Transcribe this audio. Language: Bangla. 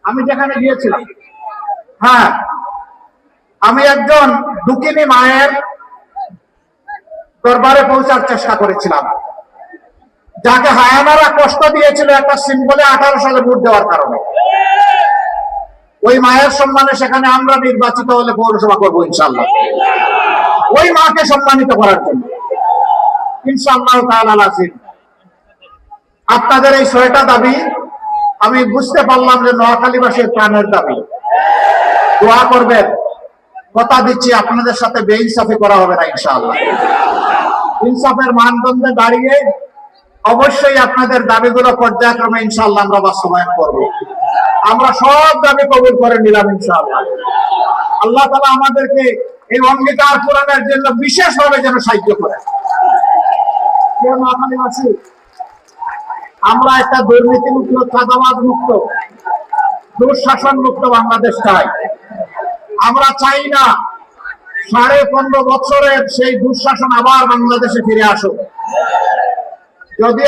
আমি যেখানে গিয়েছিলাম, হ্যাঁ, আমি একজন দুঃখিনী মায়ের দরবারে পৌঁছার চেষ্টা করেছিলাম, যাকে হায়ানারা কষ্ট দিয়েছিল একটা সিম্বলে 18 সালে ভোট দেওয়ার কারণে। ওই মায়ের সম্মানে সেখানে আমরা নির্বাচিত হলে পৌরসভা করবো ইনশাআল্লাহ, ওই মাকে সম্মানিত করার জন্য ইনশাআল্লাহ তাআলা আজিম। আপনাদের এই 6টা দাবি আমি বুঝতে পারলাম যে নোয়াখালীবাসীর প্রাণের দাবি। দোয়া করবেন, কথা দিচ্ছি আপনাদের সাথে বেইনসাফি করা হবে না ইনশাআল্লাহ। ইনসাফের মানদণ্ডে দাঁড়িয়ে অবশ্যই আপনাদের দাবিগুলো পর্যায়ক্রমে ইনশাআল্লাহ আমরা বাস্তবায়ন করব। আমরা সব দাবি কবুল করে নিলাম ইনশাআল্লাহ। আল্লাহ তাআলা আমাদেরকে এই অঙ্গীকার পূরণের জন্য বিশেষভাবে যেন সাহায্য করেন। আমরা একটা দুর্নীতি মুক্ত, চাঁদাবাজ মুক্ত, দুঃশাসন মুক্ত বাংলাদেশ চাই। আমরা চাই না 15.5 বছরের সেই দুঃশাসন আবার বাংলাদেশে ফিরে আসুক। যদি